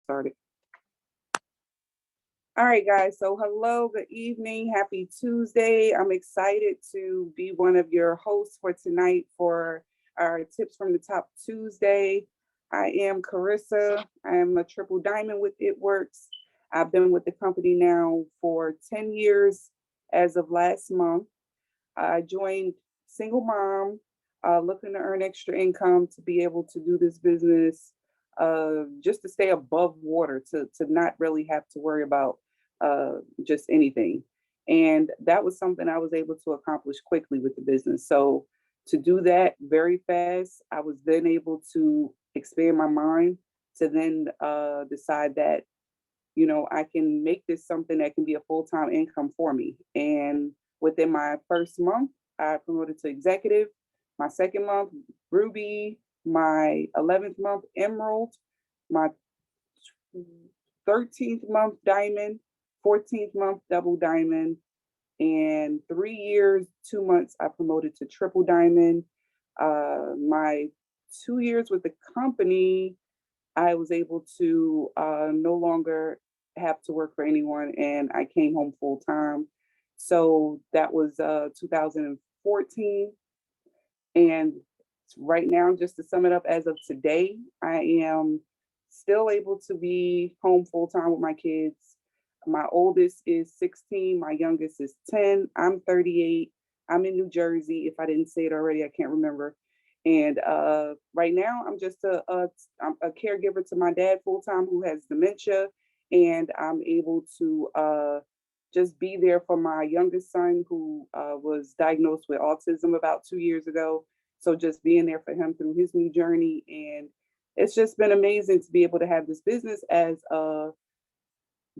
Started. All right, guys. So hello, good evening. Happy Tuesday. I'm excited to be one of your hosts for tonight for our Tips from the Top Tuesday. I am Carissa. I am a triple diamond with It Works. I've been with the company now for 10 years as of last month. I joined single mom, looking to earn extra income to be able to do this business, just to stay above water, to not really have to worry about just anything. And that was something I was able to accomplish quickly with the business. So to do that very fast, I was then able to expand my mind to then decide that, I can make this something that can be a full-time income for me. And within my first month, I promoted to executive. My second month, Ruby. My 11th month, Emerald. My 13th month, Diamond. 14th month, Double Diamond. And 3 years, 2 months, I promoted to Triple Diamond. My 2 years with the company, I was able to no longer have to work for anyone, and I came home full time. So that was 2014. And right now, just to sum it up, as of today, I am still able to be home full time with my kids. My oldest is 16, my youngest is 10. I'm 38. I'm in New Jersey. If I didn't say it already, I can't remember. And right now, I'm just I'm a caregiver to my dad full time who has dementia, and I'm able to just be there for my youngest son who was diagnosed with autism about 2 years ago. So just being there for him through his new journey, and it's just been amazing to be able to have this business as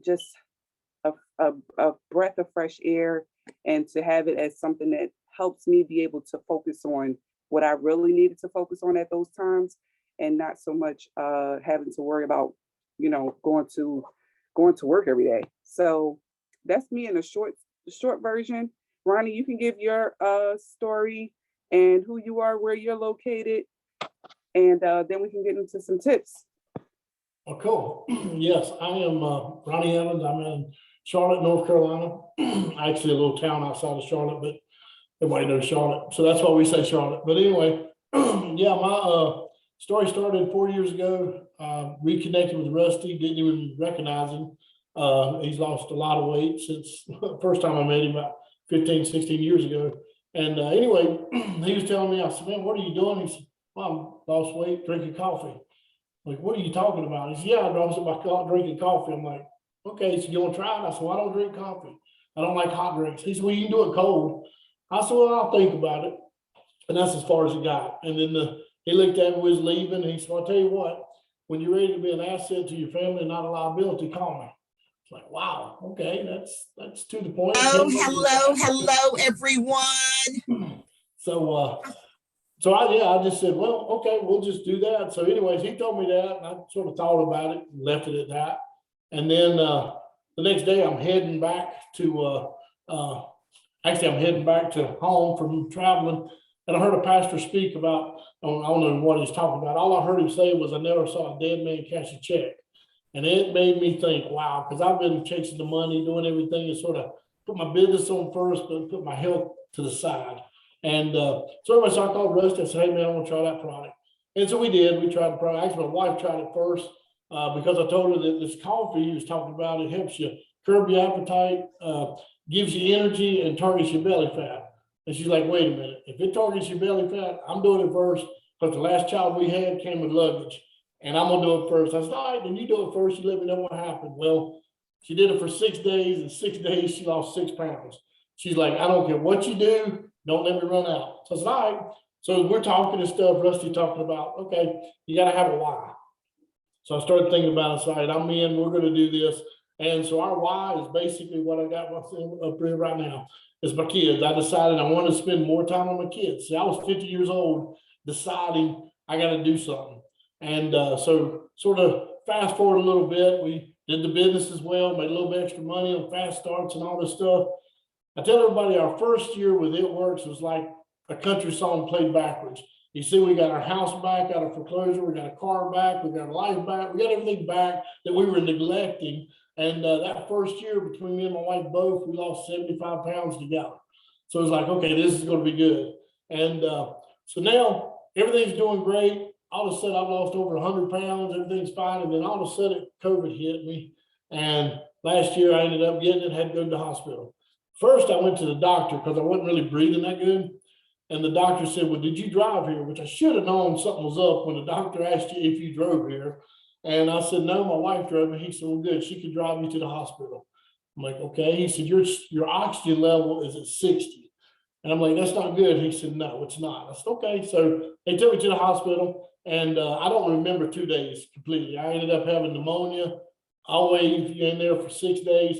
just a breath of fresh air, and to have it as something that helps me be able to focus on what I really needed to focus on at those times, and not so much having to worry about, going to work every day. So that's me in a short version. Ronnie, you can give your story and who you are, where you're located, and then we can get into some tips. Oh, cool. Yes, I am Ronnie Evans. I'm in Charlotte, North Carolina. Actually, a little town outside of Charlotte, but everybody knows Charlotte. So that's why we say Charlotte. But anyway, yeah, my story started 4 years ago. Reconnected with Rusty, didn't even recognize him. He's lost a lot of weight since the first time I met him about 15, 16 years ago. And anyway, he was telling me, I said, man, what are you doing? He said, well, I'm lost weight, drinking coffee. Like, what are you talking about? He said, yeah, I was about drinking coffee. I'm like, okay, so you want to try it? I said, well, I don't drink coffee. I don't like hot drinks. He said, well, you can do it cold. I said, well, I'll think about it. And that's as far as it got. And then he looked at me, was leaving. And he said, well, I'll tell you what, when you're ready to be an asset to your family and not a liability, call me. It's like, wow, okay, that's to the point. Oh, hello, everyone. So I just said, well, okay, we'll just do that. So anyways, he told me that, and I sort of thought about it and left it at that. And then the next day I'm heading back to, actually I'm heading back to home from traveling, and I heard a pastor speak about, I don't know what he's talking about. All I heard him say was, I never saw a dead man cash a check. And it made me think, wow, because I've been chasing the money, doing everything, and sort of put my business on first, but put my health to the side. And so anyway, so I called Rusty and said, hey, man, I want to try that product. And so we did. We tried the product. Actually, my wife tried it first because I told her that this coffee he was talking about, it helps you curb your appetite, gives you energy, and targets your belly fat. And she's like, wait a minute. If it targets your belly fat, I'm doing it first, because the last child we had came with luggage. And I'm going to do it first. I said, all right, then you do it first. You let me know what happened. Well, she did it for 6 days. In 6 days, she lost 6 pounds. She's like, I don't care what you do. Don't let me run out. So I said, all right. So we're talking and stuff. Rusty talking about, okay, you got to have a why. So I started thinking about it. So, all right, I'm in. We're going to do this. And so our why is basically what I got up here right now. Is my kids. I decided I wanted to spend more time on my kids. See, I was 50 years old deciding I got to do something. And so sort of fast forward a little bit, we did the business as well, made a little bit extra money on fast starts and all this stuff. I tell everybody our first year with It Works was like a country song played backwards. He said, we got our house back out of foreclosure. We got a car back. We got our life back. We got everything back that we were neglecting. And that first year between me and my wife both, we lost 75 pounds together. So it was like, okay, this is going to be good. And so now everything's doing great. All of a sudden I've lost over 100 pounds. Everything's fine. And then all of a sudden COVID hit me. And last year I ended up getting it, had to go to the hospital. First I went to the doctor because I wasn't really breathing that good. And the doctor said, well, did you drive here? Which I should have known something was up when the doctor asked you if you drove here. And I said, no, my wife drove me. He said, well, good. She could drive me to the hospital. I'm like, okay. He said, your oxygen level is at 60. And I'm like, that's not good. He said, no, it's not. I said, okay. So they took me to the hospital, and I don't remember 2 days completely. I ended up having pneumonia. I'll wait in there for 6 days.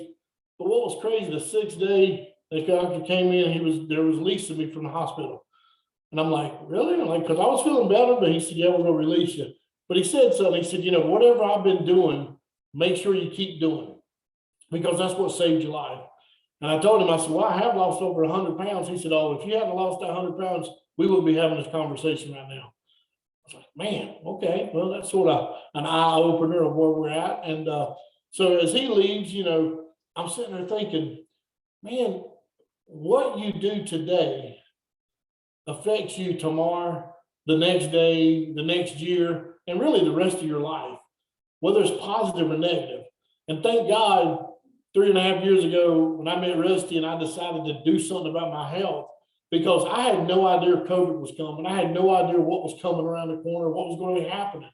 But what was crazy, the 6th day, the doctor came in, they was releasing me from the hospital. And I'm like, really? I'm like, because I was feeling better, but he said, yeah, we're going to release you. But he said something. He said, you know, whatever I've been doing, make sure you keep doing it, because that's what saved your life. And I told him, I said, well, I have lost over 100 pounds. He said, oh, if you hadn't lost that 100 pounds, we wouldn't be having this conversation right now. I was like, man, okay, well, that's sort of an eye opener of where we're at. And so as he leaves, you know, I'm sitting there thinking, man, what you do today affects you tomorrow, the next day, the next year, and really the rest of your life, whether it's positive or negative. And thank God, 3.5 years ago, when I met Rusty and I decided to do something about my health, because I had no idea COVID was coming. I had no idea what was coming around the corner, what was going to be happening.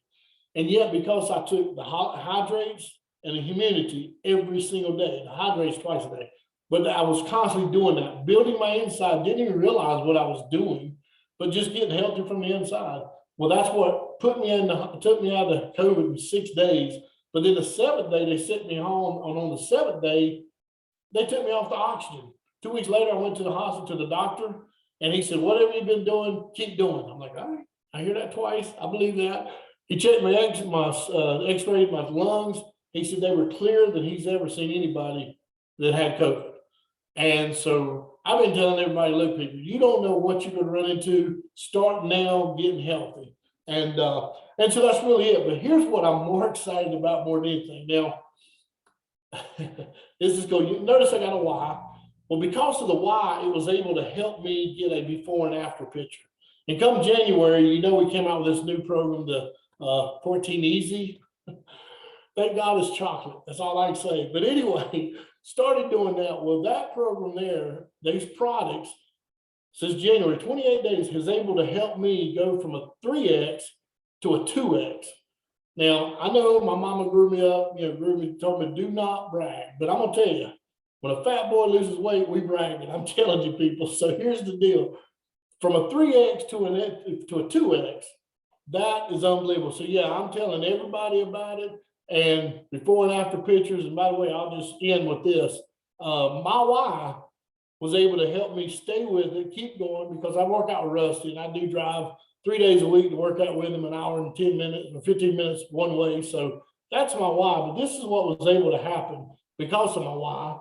And yet, because I took the hydrates and the humidity every single day, the hydrates twice a day, but I was constantly doing that, building my inside, didn't even realize what I was doing, but just getting healthy from the inside. Well, that's what took me out of COVID in 6 days. But then the 7th day, they sent me home, and on the 7th day, they took me off the oxygen. 2 weeks later, I went to the hospital to the doctor, and he said, whatever you've been doing, keep doing. I'm like, all right, I hear that twice. I believe that. He checked my x-rayed my lungs. He said they were clearer than he's ever seen anybody that had COVID. And so I've been telling everybody, look, people, you don't know what you're going to run into. Start now getting healthy. And so that's really it. But here's what I'm more excited about more than anything. Now, this is going, you notice I got a Y. Well, because of the Y, it was able to help me get a before and after picture. And come January, you know, we came out with this new program, the 14 Easy. Thank God it's chocolate. That's all I can say. But anyway, started doing that. Well, that program there, these products, since January, 28 days, has able to help me go from a 3X to a 2X. Now, I know my mama grew me up, told me do not brag. But I'm going to tell you, when a fat boy loses weight, we brag it. I'm telling you, people. So here's the deal. From a 3X to a 2X, that is unbelievable. So yeah, I'm telling everybody about it. And before and after pictures, and by the way, I'll just end with this. My wife was able to help me stay with it, keep going, because I work out with Rusty, and I do drive 3 days a week to work out with him, an hour and 10 minutes or 15 minutes one way. So that's my why. But this is what was able to happen because of my why.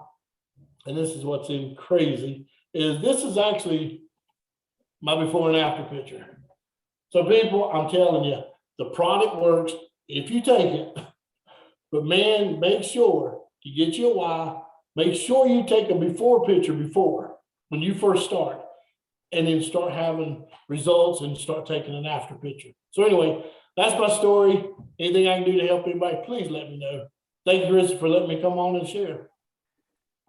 And this is what's even crazy, is this is actually my before and after picture. So people, I'm telling you, the product works if you take it. But man, make sure you get your why. Make sure you take a before picture before when you first start, and then start having results and start taking an after picture. So anyway, that's my story. Anything I can do to help anybody, please let me know. Thank you, Rissa, for letting me come on and share.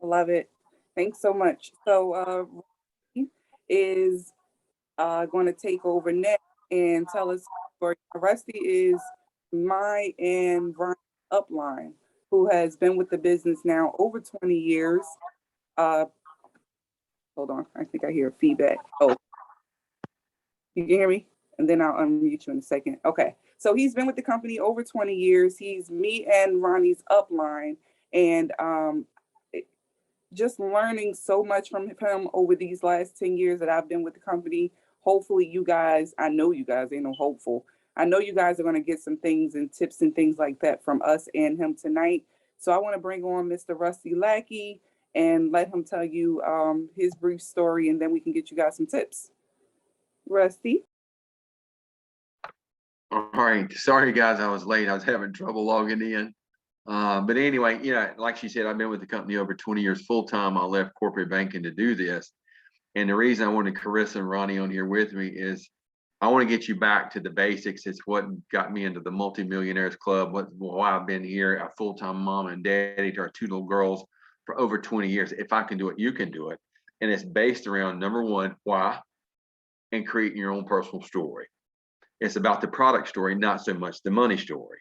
I love it. Thanks so much. So is going to take over next and tell us story. Rusty is my and Brian's upline, who has been with the business now over 20 years. Hold on, I think I hear feedback. Oh, you can hear me? And then I'll unmute you in a second. Okay, so he's been with the company over 20 years. He's me and Ronnie's upline, and just learning so much from him over these last 10 years that I've been with the company. Hopefully you guys, I know you guys, ain't no hopeful. I know you guys are going to get some things and tips and things like that from us and him tonight. So I want to bring on Mr. Rusty Lackey and let him tell you his brief story, and then we can get you guys some tips. Rusty. All right. Sorry, guys, I was late. I was having trouble logging in. But anyway, like she said, I've been with the company over 20 years full time. I left corporate banking to do this. And the reason I wanted Carissa and Ronnie on here with me is I want to get you back to the basics. It's what got me into the multimillionaires club, why I've been here, a full-time mom and daddy to our two little girls for over 20 years. If I can do it, you can do it. And it's based around number one, why, and creating your own personal story. It's about the product story, not so much the money story.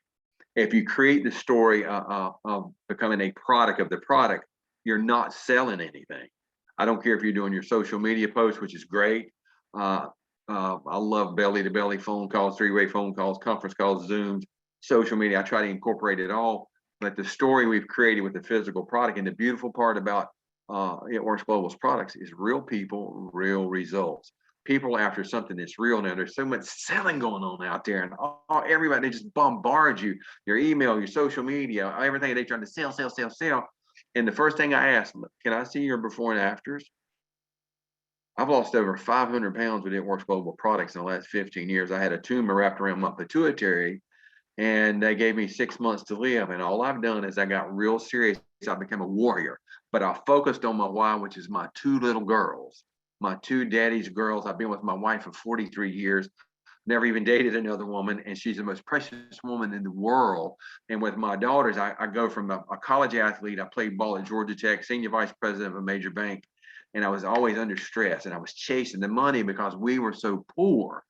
If you create the story of becoming a product of the product, you're not selling anything. I don't care if you're doing your social media posts, which is great. I love belly to belly phone calls, three-way phone calls, conference calls, Zooms, social media. I try to incorporate it all. But the story we've created with the physical product, and the beautiful part about It Works Global's products is real people, real results. People after something that's real now. There's so much selling going on out there, and everybody, they just bombard you, your email, your social media, everything. They're trying to sell, sell, sell, sell. And the first thing I ask them, can I see your before and afters? I've lost over 500 pounds with It Works Global products in the last 15 years. I had a tumor wrapped around my pituitary, and they gave me 6 months to live. And all I've done is I got real serious. I became a warrior, but I focused on my why, which is my two little girls, my two daddy's girls. I've been with my wife for 43 years, never even dated another woman, and she's the most precious woman in the world. And with my daughters, I go from a college athlete. I played ball at Georgia Tech, senior vice president of a major bank, and I was always under stress, and I was chasing the money because we were so poor.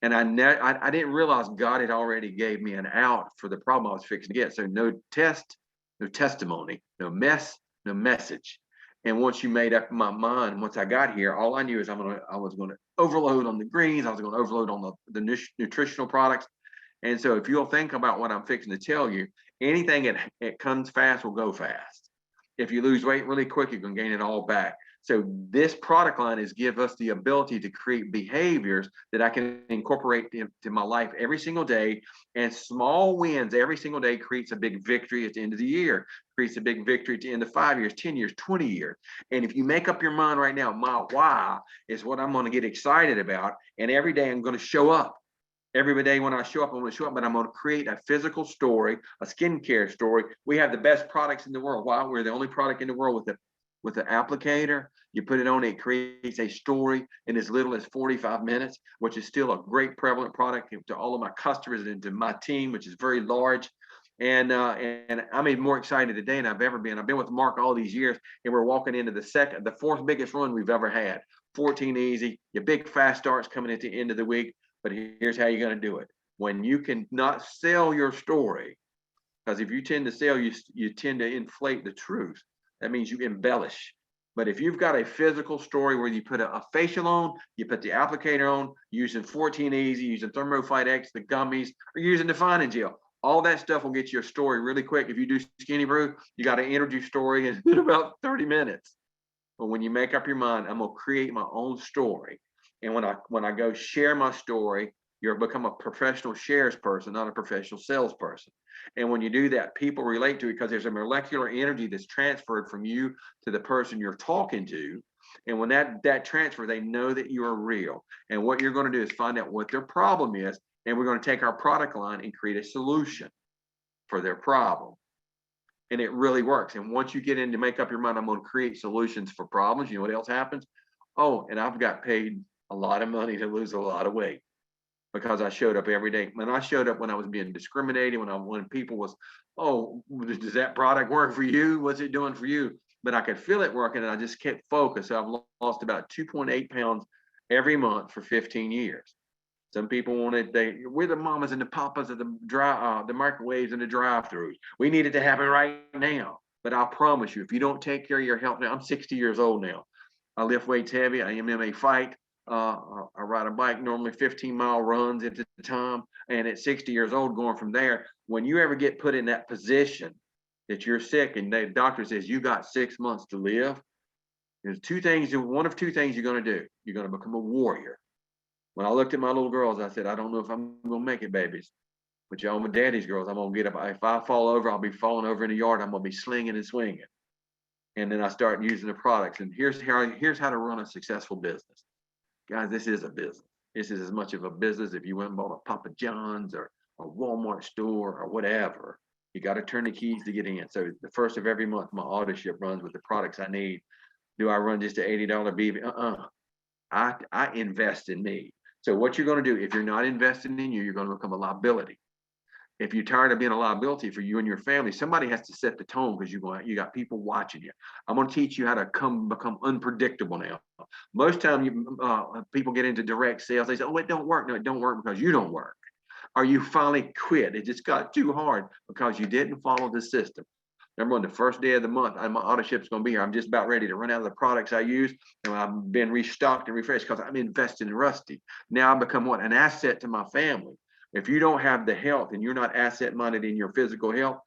And I didn't realize God had already gave me an out for the problem I was fixing to get. So no test, no testimony, no mess, no message. And once you made up my mind, once I got here, all I knew is I was going to overload on the greens. I was going to overload on the nutritional products. And so if you'll think about what I'm fixing to tell you, anything that comes fast will go fast. If you lose weight really quick, you can gain it all back. So this product line is give us the ability to create behaviors that I can incorporate into my life every single day. And small wins every single day creates a big victory at the end of the year, creates a big victory at the end of 5 years, 10 years, 20 years. And if you make up your mind right now, my why is what I'm going to get excited about. And every day I'm going to show up. Every day when I show up, I'm going to show up, but I'm going to create a physical story, a skincare story. We have the best products in the world. Wow, we're the only product in the world with the applicator. You put it on, it creates a story in as little as 45 minutes, which is still a great prevalent product to all of my customers and to my team, which is very large. And I'm even more excited today than I've ever been. I've been with Mark all these years, and we're walking into the fourth biggest run we've ever had. 14 easy, your big fast starts coming at the end of the week. But here's how you're going to do it. When you can not sell your story, because if you tend to sell, you tend to inflate the truth. That means you embellish. But if you've got a physical story where you put a facial on, you put the applicator on, using 14 Easy, using Thermophyte X, the gummies, or using Defining Gel, all that stuff will get you a story really quick. If you do Skinny Brew, you got an energy story in about 30 minutes. But when you make up your mind, I'm going to create my own story. And when I go share my story, you'll become a professional shares person, not a professional salesperson. And when you do that, people relate to it because there's a molecular energy that's transferred from you to the person you're talking to. And when that transfer, they know that you are real. And what you're going to do is find out what their problem is. And we're going to take our product line and create a solution for their problem. And it really works. And once you get in to make up your mind, I'm going to create solutions for problems. You know what else happens? Oh, and I've got paid a lot of money to lose a lot of weight because I showed up every day. When I showed up when I was being discriminated, when people was, oh, does that product work for you? What's it doing for you? But I could feel it working, and I just kept focused. So I've lost about 2.8 pounds every month for 15 years. Some people wanted, we're the mamas and the papas of the microwaves and the drive-throughs. We need it to happen right now. But I promise you, if you don't take care of your health now, I'm 60 years old now. I lift weights heavy. I MMA fight. I ride a bike, normally 15-mile runs at the time. And at 60 years old, going from there, when you ever get put in that position that you're sick and the doctor says you got 6 months to live, there's one of two things you're going to do. You're going to become a warrior. When I looked at my little girls, I said, I don't know if I'm going to make it, babies. But y'all, my daddy's girls, I'm going to get up. If I fall over, I'll be falling over in the yard. I'm going to be slinging and swinging. And then I start using the products. And here's how to run a successful business. Guys, this is a business. This is as much of a business if you went and bought a Papa John's or a Walmart store or whatever. You got to turn the keys to get in. So the first of every month, my auto ship runs with the products I need. Do I run just an $80 BV? I invest in me. So what you're going to do, if you're not investing in you, you're going to become a liability. If you're tired of being a liability for you and your family, somebody has to set the tone because you got people watching you. I'm going to teach you how to become unpredictable now. Most time people get into direct sales. They say, oh, it don't work. No, it don't work because you don't work. Or you finally quit. It just got too hard because you didn't follow the system. Remember on the first day of the month, my auto ship's going to be here. I'm just about ready to run out of the products I use. And I've been restocked and refreshed because I'm investing in Rusty. Now I become what? An asset to my family. If you don't have the health and you're not asset minded in your physical health,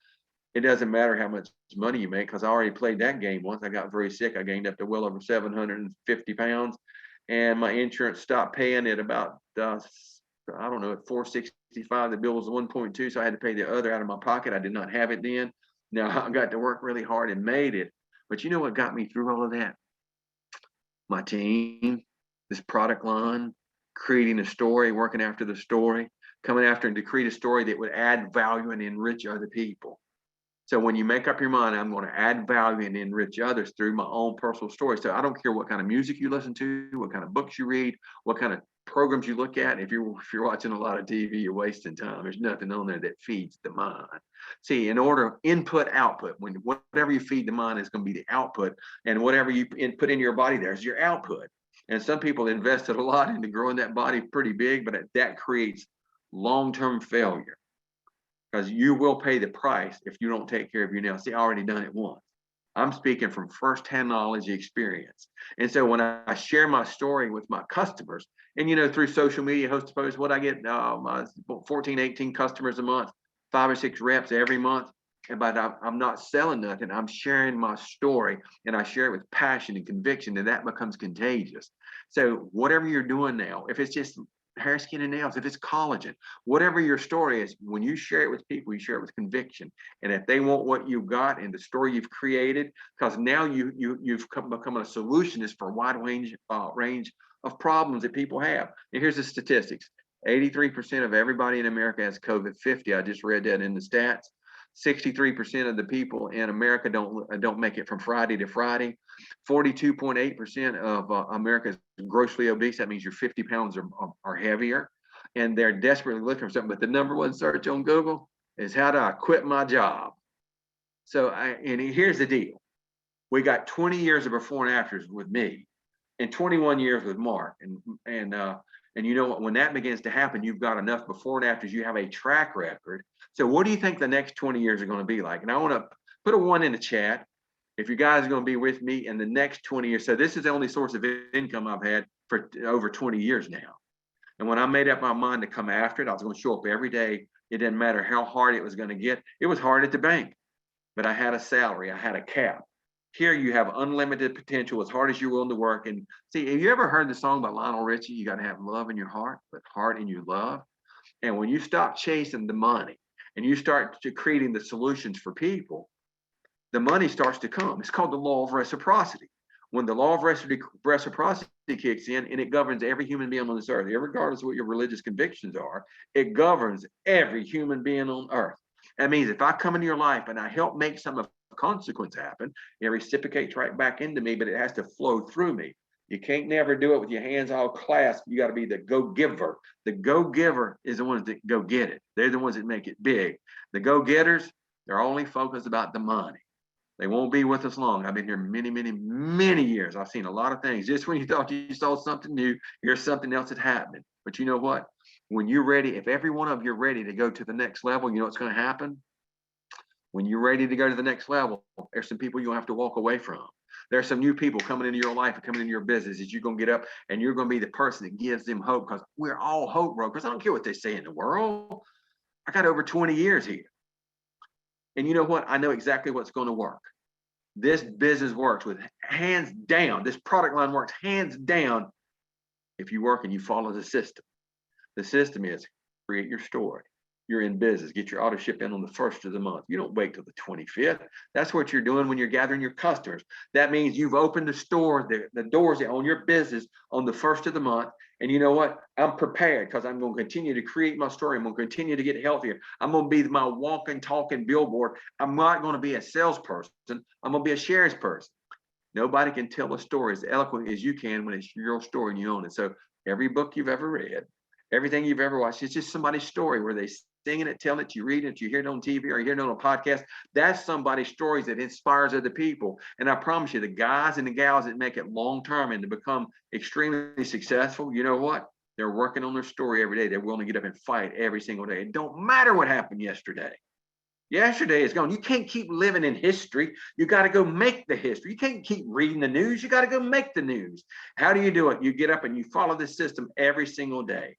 it doesn't matter how much money you make, because I already played that game once. I got very sick. I gained up to well over 750 pounds, and my insurance stopped paying at about, I don't know, at 465. The bill was 1.2, so I had to pay the other out of my pocket. I did not have it then. Now I got to work really hard and made it. But you know what got me through all of that? My team, this product line, creating a story, working after the story, coming after and to create a story that would add value and enrich other people. So when you make up your mind, I'm going to add value and enrich others through my own personal story. So I don't care what kind of music you listen to, what kind of books you read, what kind of programs you look at. If you're watching a lot of TV, you're wasting time. There's nothing on there that feeds the mind. See, in order input, output, when whatever you feed the mind is going to be the output, and whatever you put in your body, there's your output. And some people invested a lot into growing that body pretty big, but that creates long-term failure, because you will pay the price if you don't take care of you now. See, I already done it once. I'm speaking from firsthand knowledge experience. And so when I share my story with my customers, and through social media, host to post, what I get, my 14, 18 customers a month, 5 or 6 reps every month. But I'm not selling nothing. I'm sharing my story, and I share it with passion and conviction, and that becomes contagious. So whatever you're doing now, if it's just hair, skin, and nails, if it's collagen, whatever your story is, when you share it with people, you share it with conviction. And if they want what you got and the story you've created, because now you've become a solutionist for a wide range of problems that people have. And here's the statistics: 83% of everybody in America has COVID-50. I just read that in the stats. 63% of the people in America don't make it from Friday to Friday. 42.8% of America is grossly obese. That means you're 50 pounds or heavier, and they're desperately looking for something. But the number one search on Google is how do I quit my job? So, and here's the deal: we got 20 years of before and afters with me, and 21 years with Mark, and you know what? When that begins to happen, you've got enough before and afters. You have a track record. So what do you think the next 20 years are going to be like? And I want to put a 1 in the chat if you guys are going to be with me in the next 20 years. So this is the only source of income I've had for over 20 years now. And when I made up my mind to come after it, I was going to show up every day. It didn't matter how hard it was going to get. It was hard at the bank, but I had a salary. I had a cap. Here you have unlimited potential as hard as you're willing to work. And see, have you ever heard the song by Lionel Richie? You got to have love in your heart, but heart in your love. And when you stop chasing the money and you start creating the solutions for people, the money starts to come. It's called the law of reciprocity. When the law of reciprocity kicks in, and it governs every human being on this earth, regardless of what your religious convictions are, it governs every human being on earth. That means if I come into your life and I help make some of consequence happen, it reciprocates right back into me, but it has to flow through me. You can't never do it with your hands all clasped. You got to be the go-giver. The go-giver is the ones that go get it. They're the ones that make it big. The go-getters, they're only focused about the money. They won't be with us long. I've been here many, many, many years. I've seen a lot of things. Just when you thought you saw something new, here's something else that's happening. But you know what? When you're ready, if every one of you are ready to go to the next level, you know what's going to happen? When you're ready to go to the next level, there's some people you'll have to walk away from. There's some new people coming into your life and coming into your business that you're going to get up and you're going to be the person that gives them hope, because we're all hope brokers. I don't care what they say in the world. I got over 20 years here. And you know what? I know exactly what's going to work. This business works with hands down. This product line works hands down if you work and you follow the system. The system is create your story, you're in business. Get your auto ship in on the 1st of the month. You don't wait till the 25th. That's what you're doing when you're gathering your customers. That means you've opened the doors on your business on the 1st of the month. And you know what? I'm prepared because I'm going to continue to create my story. I'm going to continue to get healthier. I'm going to be my walking, talking billboard. I'm not going to be a salesperson. I'm going to be a shares person. Nobody can tell a story as eloquent as you can when it's your story and you own it. So every book you've ever read, everything you've ever watched, it's just somebody's story where they singing it, telling it, you read it, you hear it on TV or you hear it on a podcast. That's somebody's stories that inspires other people. And I promise you, the guys and the gals that make it long term and to become extremely successful, you know what? They're working on their story every day. They're willing to get up and fight every single day. It don't matter what happened yesterday. Yesterday is gone. You can't keep living in history. You got to go make the history. You can't keep reading the news. You got to go make the news. How do you do it? You get up and you follow this system every single day.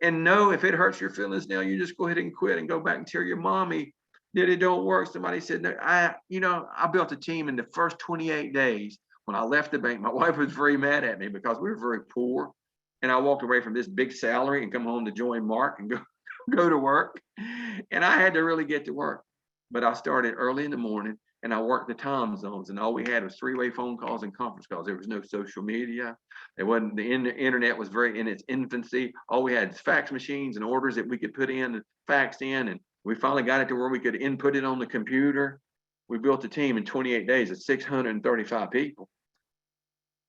And no, if it hurts your feelings now, you just go ahead and quit and go back and tell your mommy that it don't work. Somebody said, no, I built a team in the first 28 days. When I left the bank, my wife was very mad at me because we were very poor. And I walked away from this big salary and come home to join Mark and go to work. And I had to really get to work. But I started early in the morning and I worked the time zones, and all we had was 3-way phone calls and conference calls. There was no social media. There wasn't, the internet was very in its infancy. All we had is fax machines and orders that we could put in and fax in. And we finally got it to where we could input it on the computer. We built a team in 28 days of 635 people.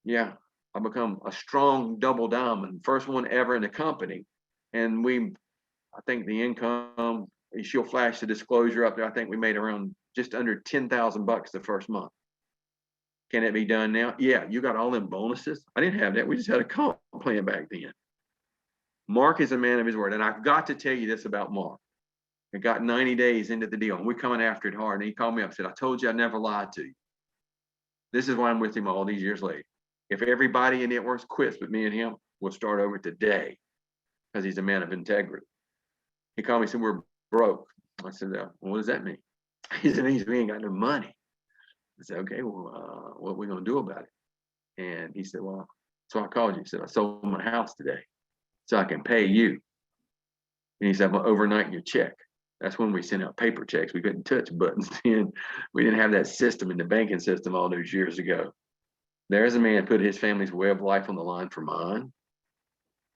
Yeah, I become a strong double diamond, first one ever in the company. And I think the income, she'll flash the disclosure up there. I think we made around just under $10,000 the first month. Can it be done now? Yeah, you got all them bonuses. I didn't have that. We just had a comp plan back then. Mark is a man of his word. And I've got to tell you this about Mark. I got 90 days into the deal and we're coming after it hard. And he called me up and said, I told you I never lied to you. This is why I'm with him all these years later. If everybody in networks quits but me and him, we'll start over today because he's a man of integrity. He called me and said, we're broke. I said, well, what does that mean? He said, it means we ain't got no money. I said, okay, well, what are we going to do about it? And he said, well, so I called you. He said, I sold my house today so I can pay you. And he said, I'm going to overnight your check. That's when we sent out paper checks. We couldn't touch buttons. And we didn't have that system in the banking system all those years ago. There's a man put his family's way of life on the line for mine.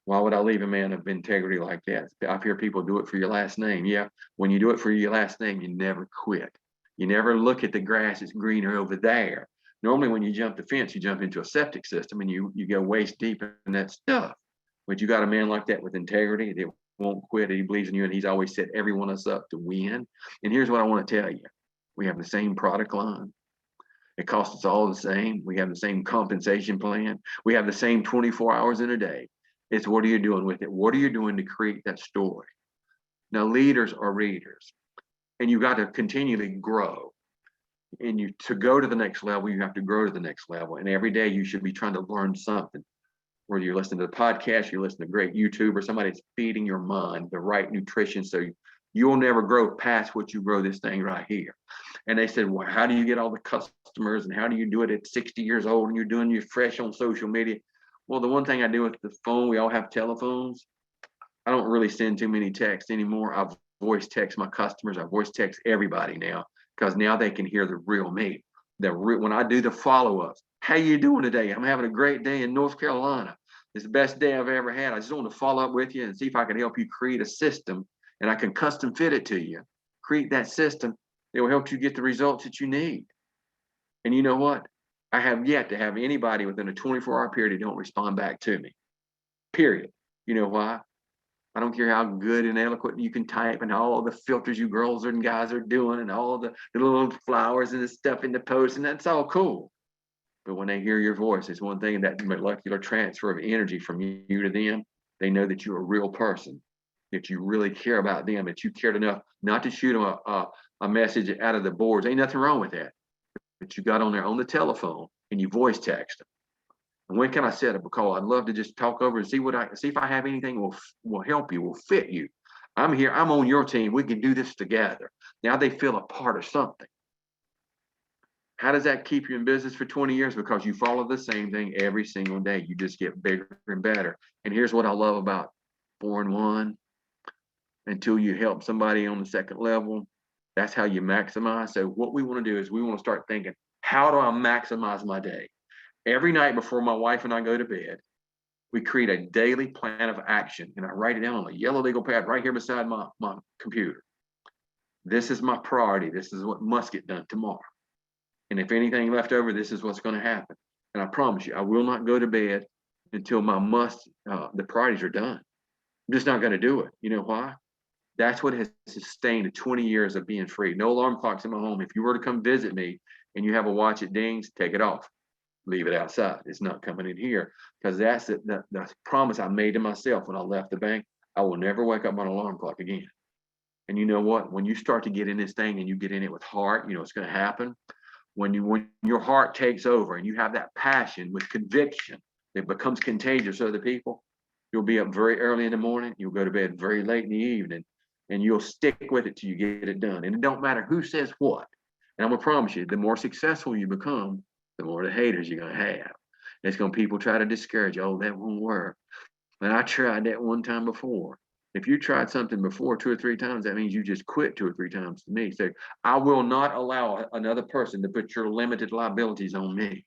Why would I leave a man of integrity like that? I hear people do it for your last name. Yeah, when you do it for your last name, you never quit. You never look at the grass is greener over there. Normally, when you jump the fence, you jump into a septic system and you go waist deep in that stuff. But you got a man like that with integrity that won't quit. He believes in you, and he's always set every one of us up to win. And here's what I want to tell you. We have the same product line. It costs us all the same. We have the same compensation plan. We have the same 24 hours in a day. It's what are you doing with it? What are you doing to create that story? Now, leaders are readers, and you've got to continually grow. And to go to the next level, you have to grow to the next level. And every day you should be trying to learn something. Whether you're listening to the podcast, you're listening to great YouTube, or somebody's feeding your mind the right nutrition, so you'll never grow past what you grow this thing right here. And they said, well, how do you get all the customers, and how do you do it at 60 years old and you're doing you fresh on social media? Well, the one thing I do with the phone, we all have telephones. I don't really send too many texts anymore. I voice text my customers. I voice text everybody now because now they can hear the real me. When I do the follow-ups, how you doing today? I'm having a great day in North Carolina. It's the best day I've ever had. I just want to follow up with you and see if I can help you create a system, and I can custom fit it to you. Create that system that will help you get the results that you need. And you know what? I have yet to have anybody within a 24-hour period who don't respond back to me. Period. You know why? I don't care how good and eloquent you can type and all the filters you girls and guys are doing and all the little flowers and the stuff in the post, and that's all cool. But when they hear your voice, it's one thing, that molecular transfer of energy from you to them. They know that you're a real person, that you really care about them, that you cared enough not to shoot them a message out of the boards. Ain't nothing wrong with that. But you got on there on the telephone and you voice text them. And when can I set up a call? I'd love to just talk over and see if I have anything will help you, will fit you. I'm here. I'm on your team. We can do this together. Now they feel a part of something. How does that keep you in business for 20 years? Because you follow the same thing every single day. You just get bigger and better. And here's what I love about 4-in-1. until you help somebody on the second level. That's how you maximize. So what we want to do is we want to start thinking, how do I maximize my day? Every night before my wife and I go to bed, we create a daily plan of action, and I write it down on a yellow legal pad right here beside my computer. This is my priority. This is what must get done tomorrow. And if anything left over, this is what's going to happen. And I promise you, I will not go to bed until the priorities are done. I'm just not going to do it. You know why? That's what has sustained 20 years of being free. No alarm clocks in my home. If you were to come visit me and you have a watch that dings, take it off. Leave it outside. It's not coming in here, because that's the promise I made to myself when I left the bank. I will never wake up on an alarm clock again. And you know what? When you start to get in this thing and you get in it with heart, you know what's going to happen. When your heart takes over and you have that passion with conviction, it becomes contagious to other people. You'll be up very early in the morning. You'll go to bed very late in the evening, and you'll stick with it till you get it done. And it don't matter who says what. And I'm gonna promise you, the more successful you become, the more the haters you're gonna have. It's gonna people try to discourage you. Oh, that won't work. And I tried that one time before. If you tried something before 2 or 3 times, that means you just quit 2 or 3 times to me. So I will not allow another person to put your limited liabilities on me,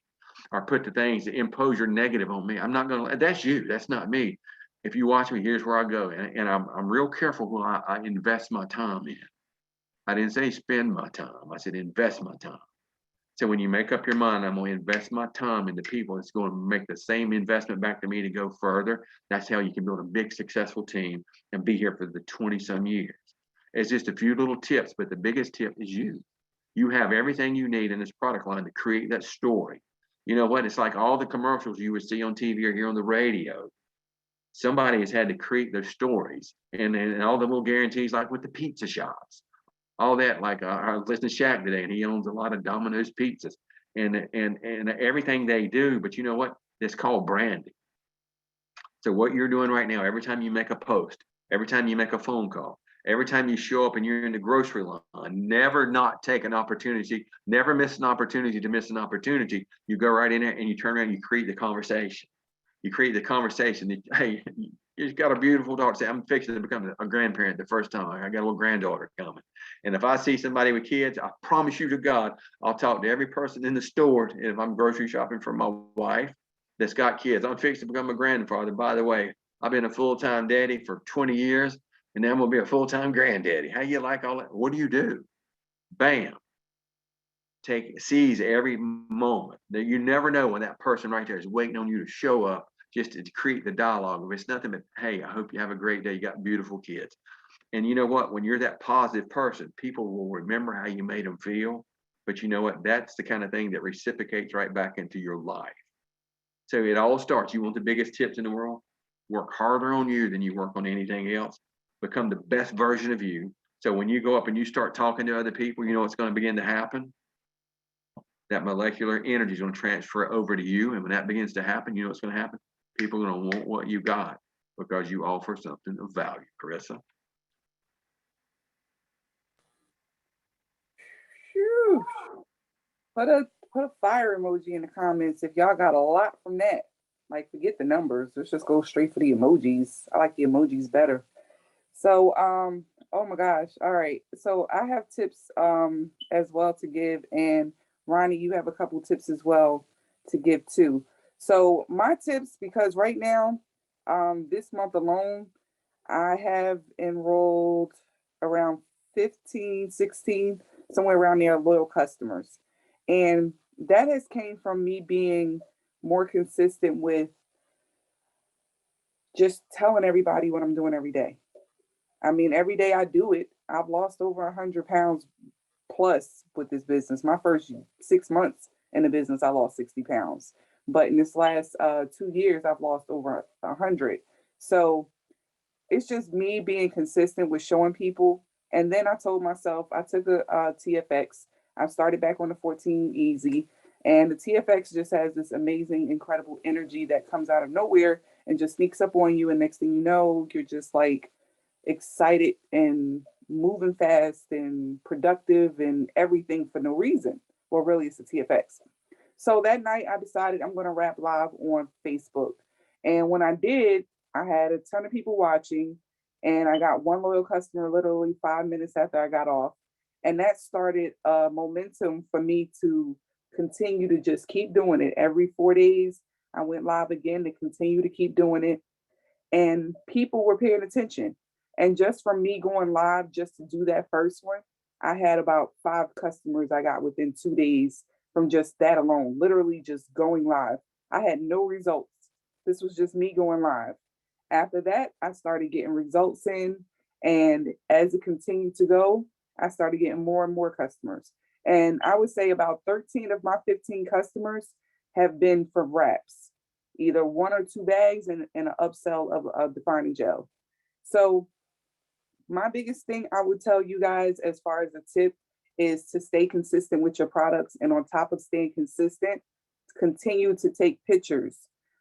or put the things that impose your negative on me. I'm not gonna, that's you, that's not me. If you watch me, here's where I go. And I'm real careful who I invest my time in. I didn't say spend my time. I said invest my time. So when you make up your mind, I'm going to invest my time into people, it's going to make the same investment back to me to go further. That's how you can build a big, successful team and be here for the 20-some years. It's just a few little tips, but the biggest tip is you. You have everything you need in this product line to create that story. You know what? It's like all the commercials you would see on TV or hear on the radio. Somebody has had to create those stories, and all the little guarantees, like with the pizza shops. All that, like I was listening to Shaq today, and he owns a lot of Domino's pizzas, and everything they do. But you know what? It's called branding. So what you're doing right now, every time you make a post, every time you make a phone call, every time you show up and you're in the grocery line, never not take an opportunity, never miss an opportunity to miss an opportunity. You go right in there and you turn around, and you create the conversation. You create the conversation that, hey, you've got a beautiful daughter. Say, I'm fixing to become a grandparent the first time. I got a little granddaughter coming. And if I see somebody with kids, I promise you to God, I'll talk to every person in the store. And if I'm grocery shopping for my wife that's got kids, I'm fixing to become a grandfather. By the way, I've been a full-time daddy for 20 years, and now I'm going to be a full-time granddaddy. How you like all that? What do? Bam. Seize every moment. You never know when that person right there is waiting on you to show up, just to create the dialogue. If it's nothing but, hey, I hope you have a great day. You got beautiful kids. And you know what? When you're that positive person, people will remember how you made them feel. But you know what? That's the kind of thing that reciprocates right back into your life. So it all starts. You want the biggest tips in the world? Work harder on you than you work on anything else. Become the best version of you. So when you go up and you start talking to other people, you know what's going to begin to happen? That molecular energy is going to transfer over to you. And when that begins to happen, you know what's going to happen? People are going to want what you got because you offer something of value, Carissa. Phew. Put a fire emoji in the comments if y'all got a lot from that. Like, forget the numbers. Let's just go straight for the emojis. I like the emojis better. So, oh my gosh. All right. So I have tips as well to give. And Ronnie, you have a couple tips as well to give too. So my tips, because right now, this month alone, I have enrolled around 15, 16, somewhere around there, loyal customers. And that has came from me being more consistent with just telling everybody what I'm doing every day. I mean, every day I do it. I've lost over 100 pounds plus with this business. My first 6 months in the business, I lost 60 pounds. But in this last 2 years, I've lost over 100. So it's just me being consistent with showing people. And then I told myself, I took a TFX. I started back on the 14 easy. And the TFX just has this amazing, incredible energy that comes out of nowhere and just sneaks up on you. And next thing you know, you're just like excited and moving fast and productive and everything for no reason. Well, really, it's a TFX. So that night I decided I'm going to rap live on Facebook. And when I did, I had a ton of people watching. And I got one loyal customer literally 5 minutes after I got off. And that started momentum for me to continue to just keep doing it. Every 4 days, I went live again to continue to keep doing it. And people were paying attention. And just from me going live just to do that first one, I had about 5 customers I got within 2 days from just that alone, literally just going live. I had no results. This was just me going live. After that, I started getting results in. And as it continued to go, I started getting more and more customers. And I would say about 13 of my 15 customers have been for wraps, either 1 or 2 bags and an upsell of defining gel. So my biggest thing I would tell you guys as far as a tip is to stay consistent with your products. And on top of staying consistent, continue to take pictures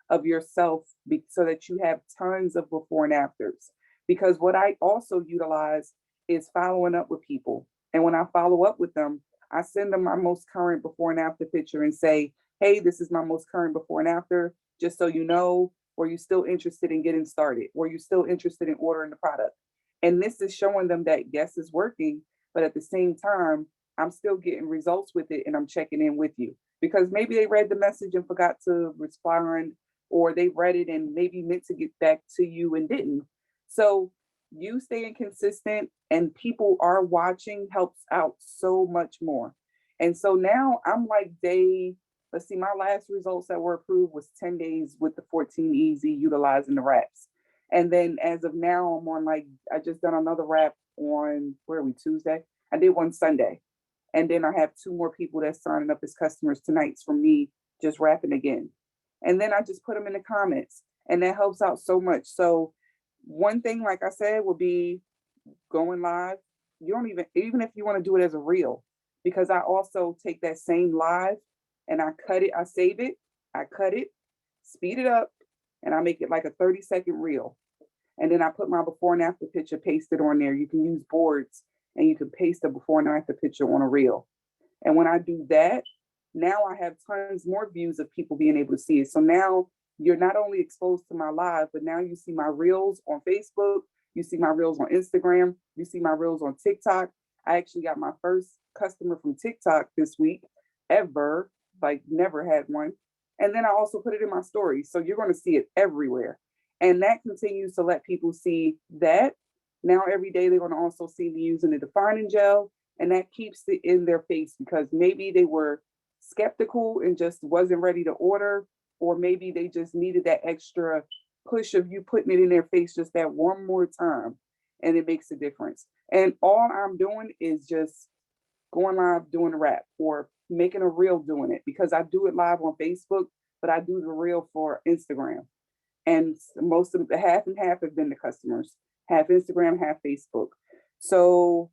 of yourself so that you have tons of before and afters. Because what I also utilize is following up with people. And when I follow up with them, I send them my most current before and after picture and say, hey, this is my most current before and after, just so you know, were you still interested in getting started? Were you still interested in ordering the product? And this is showing them that yes, it's working, but at the same time, I'm still getting results with it and I'm checking in with you. Because maybe they read the message and forgot to respond, or they read it and maybe meant to get back to you and didn't. So you staying consistent and people are watching helps out so much more. And so now I'm like let's see, my last results that were approved was 10 days with the 14 Easy utilizing the wraps. And then as of now, I'm on I just done another wrap on, where are we, Tuesday? I did one Sunday. And then I have 2 more people that's signing up as customers tonight from me just wrapping again. And then I just put them in the comments and that helps out so much. So one thing, like I said, will be going live. You don't even if you want to do it as a reel, because I also take that same live and I cut it, I save it, I cut it, speed it up, and I make it like a 30-second reel. And then I put my before and after picture pasted on there. You can use boards and you can paste a before and after picture on a reel. And when I do that, now I have tons more views of people being able to see it. So now you're not only exposed to my live, but now you see my reels on Facebook, you see my reels on Instagram, you see my reels on TikTok. I actually got my first customer from TikTok this week ever, like never had one. And then I also put it in my stories. So you're going to see it everywhere. And that continues to let people see that. Now every day they're going to also see me using the defining gel. And that keeps it in their face because maybe they were skeptical and just wasn't ready to order, or maybe they just needed that extra push of you putting it in their face just that one more time, and it makes a difference. And all I'm doing is just going live doing a wrap or making a reel doing it, because I do it live on Facebook, but I do the reel for Instagram. And most of the half and half have been the customers, half Instagram, half Facebook. So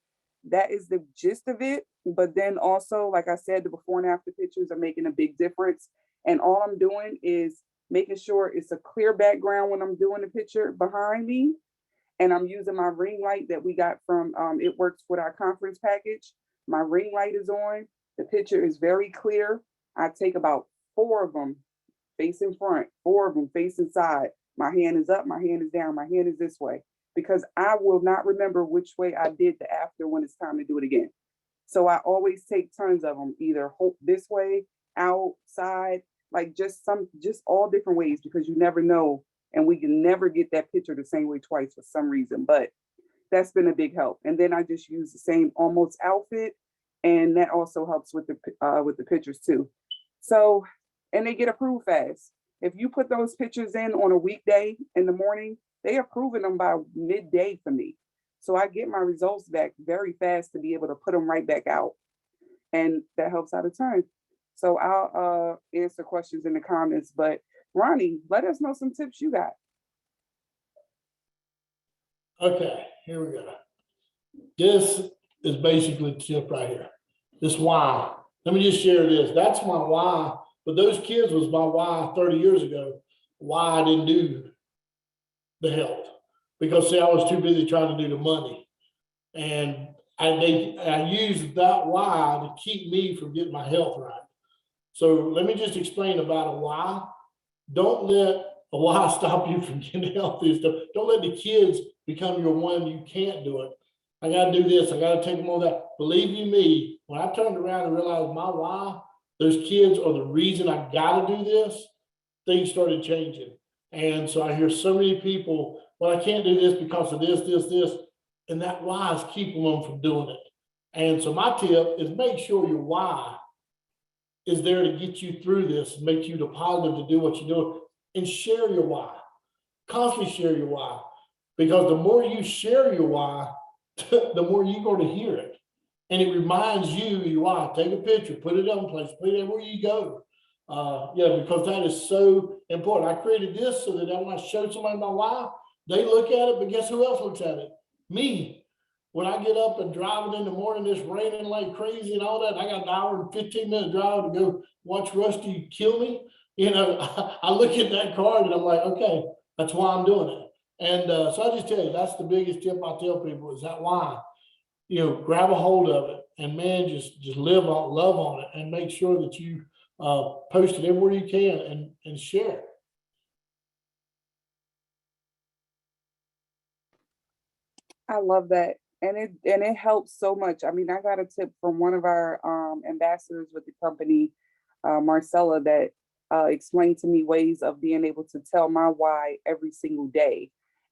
that is the gist of it. But then also, like I said, the before and after pictures are making a big difference. And all I'm doing is making sure it's a clear background when I'm doing the picture behind me. And I'm using my ring light that we got from It Works with our conference package. My ring light is on. The picture is very clear. I take about 4 of them facing front, 4 of them facing side. My hand is up, my hand is down, my hand is this way, because I will not remember which way I did the after when it's time to do it again. So I always take tons of them, either this way, outside, like just all different ways, because you never know. And we can never get that picture the same way twice for some reason, but that's been a big help. And then I just use the same almost outfit, and that also helps with the pictures too. So, and they get approved fast. If you put those pictures in on a weekday in the morning, they approving them by midday for me. So I get my results back very fast to be able to put them right back out. And that helps out a ton. So I'll answer questions in the comments, but Ronnie, let us know some tips you got. Okay, here we go. This is basically the tip right here. This why. Let me just share this. That's my why. But those kids was my why 30 years ago, why I didn't do the health. Because see, I was too busy trying to do the money. And I used that why to keep me from getting my health right. So let me just explain about a why. Don't let a why stop you from getting healthy stuff. Don't let the kids become your one, you can't do it. I gotta do this, I gotta take them on that. Believe you me, when I turned around and realized my why, those kids are the reason I gotta do this, things started changing. And so I hear so many people, well, I can't do this because of this, and that why is keeping them from doing it. And so my tip is make sure your why is there to get you through this, make you the positive to do what you're doing, and share your why. Constantly share your why. Because the more you share your why, the more you're going to hear it. And it reminds you your why. Take a picture, put it on place, put it everywhere you go. Yeah, because that is so important. I created this so that when I show somebody my why, they look at it, but guess who else looks at it? Me. When I get up and driving in the morning, it's raining like crazy and all that, I got an hour and 15-minute drive to go watch Rusty kill me. You know, I look at that card and I'm like, okay, that's why I'm doing it. And so I just tell you, that's the biggest tip I tell people is that why. You know, grab a hold of it and man, just love on it and make sure that you post it everywhere you can and share it. I love that. And it helps so much. I mean, I got a tip from one of our ambassadors with the company, Marcella, that explained to me ways of being able to tell my why every single day.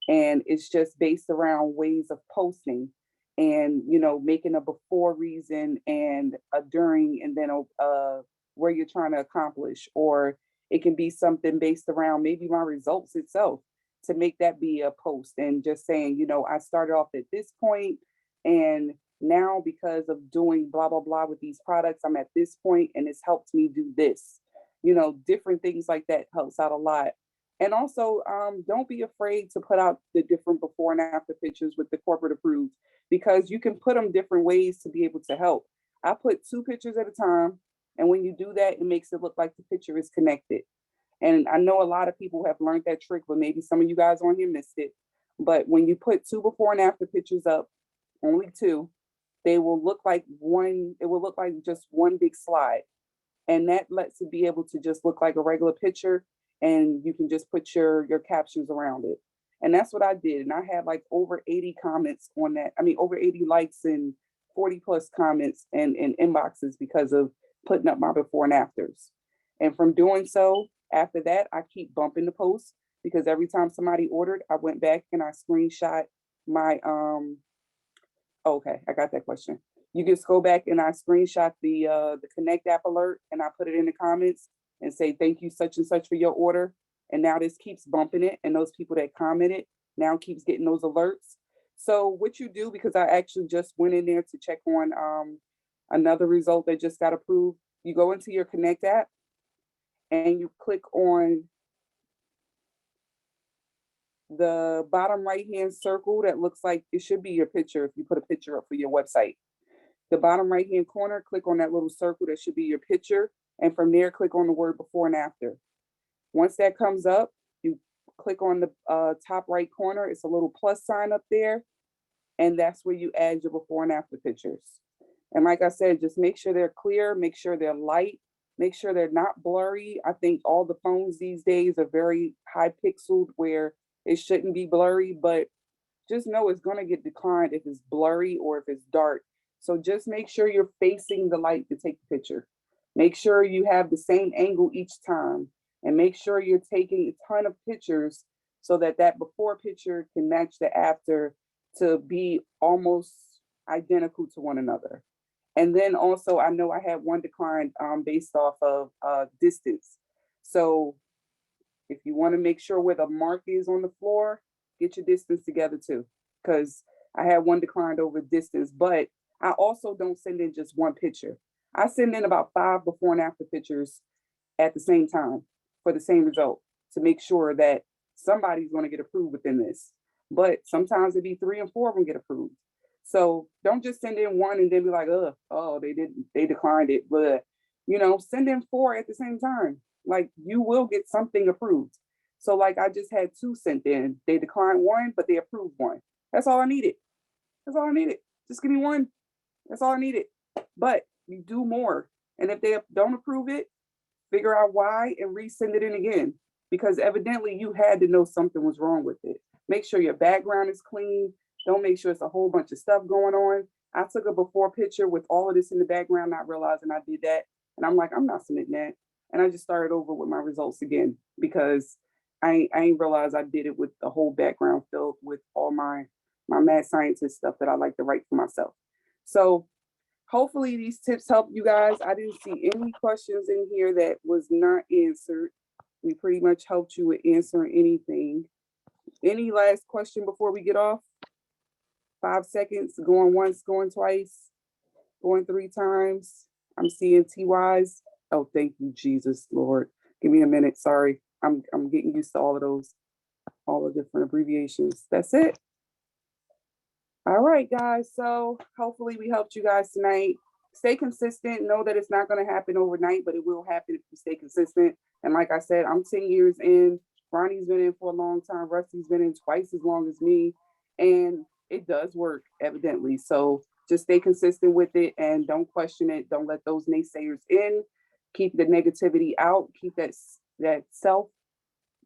And it's just based around ways of posting and, you know, making a before reason and a during and then where you're trying to accomplish. Or it can be something based around maybe my results itself, to make that be a post and just saying, you know, I started off at this point and now because of doing blah, blah, blah with these products, I'm at this point and it's helped me do this. You know, different things like that helps out a lot. And also, don't be afraid to put out the different before and after pictures with the corporate approved, because you can put them different ways to be able to help. I put 2 pictures at a time. And when you do that, it makes it look like the picture is connected. And I know a lot of people have learned that trick, but maybe some of you guys on here missed it. But when you put 2 before and after pictures up, only 2, they will look like one, it will look like just one big slide. And that lets it be able to just look like a regular picture and you can just put your captions around it. And that's what I did. And I had like over 80 comments on that. I mean, over 80 likes and 40 plus comments and inboxes because of putting up my before and afters. And from doing so, after that, I keep bumping the posts because every time somebody ordered, I went back and I screenshot my, okay, I got that question. You just go back and I screenshot the Connect app alert and I put it in the comments and say, thank you such and such for your order. And now this keeps bumping it. And those people that commented now keeps getting those alerts. So what you do, because I actually just went in there to check on another result that just got approved, you go into your Connect app and you click on the bottom right hand circle that looks like it should be your picture if you put a picture up for your website. The bottom right hand corner, click on that little circle that should be your picture, and from there click on the word before and after. Once that comes up, you click on the top right corner, it's a little plus sign up there, and that's where you add your before and after pictures. And like I said, just make sure they're clear, make sure they're light, make sure they're not blurry. I think all the phones these days are very high pixeled where it shouldn't be blurry, but just know it's going to get declined if it's blurry or if it's dark. So just make sure you're facing the light to take the picture. Make sure you have the same angle each time, and make sure you're taking a ton of pictures so that that before picture can match the after to be almost identical to one another. And then also, I know I had one declined based off of distance. So if you want to make sure where the mark is on the floor, get your distance together too, because I had one declined over distance. But I also don't send in just one picture. I send in about 5 before and after pictures at the same time for the same result to make sure that somebody's going to get approved within this. But sometimes it'd be 3 and 4 of them get approved. So don't just send in one and then be like, oh, they declined it. But, you know, send in 4 at the same time. Like, you will get something approved. So like I just had 2 sent in. They declined 1, but they approved 1. That's all I needed. That's all I needed. Just give me 1. That's all I needed. But you do more. And if they don't approve it, figure out why and resend it in again. Because evidently you had to know something was wrong with it. Make sure your background is clean. Don't make sure it's a whole bunch of stuff going on. I took a before picture with all of this in the background, not realizing I did that. And I'm like, I'm not submitting that. And I just started over with my results again because I ain't realized I did it with the whole background filled with all my mad scientist stuff that I like to write for myself. So hopefully these tips help you guys. I didn't see any questions in here that was not answered. We pretty much helped you with answering anything. Any last question before we get off? 5 seconds, going once, going twice, going 3 times. I'm seeing TYs. Oh, thank you, Jesus, Lord. Give me a minute. Sorry. I'm getting used to all of those, all the different abbreviations. That's it. All right, guys. So hopefully we helped you guys tonight. Stay consistent. Know that it's not going to happen overnight, but it will happen if you stay consistent. And like I said, I'm 10 years in. Ronnie's been in for a long time. Rusty's been in twice as long as me. And it does work, evidently. So just stay consistent with it and don't question it. Don't let those naysayers in. Keep the negativity out. Keep that self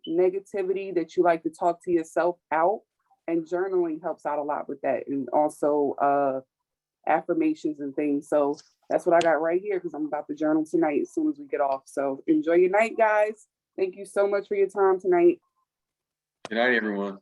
negativity that you like to talk to yourself out. And journaling helps out a lot with that. And also affirmations and things. So that's what I got right here because I'm about to journal tonight as soon as we get off. So enjoy your night, guys. Thank you so much for your time tonight. Good night, everyone.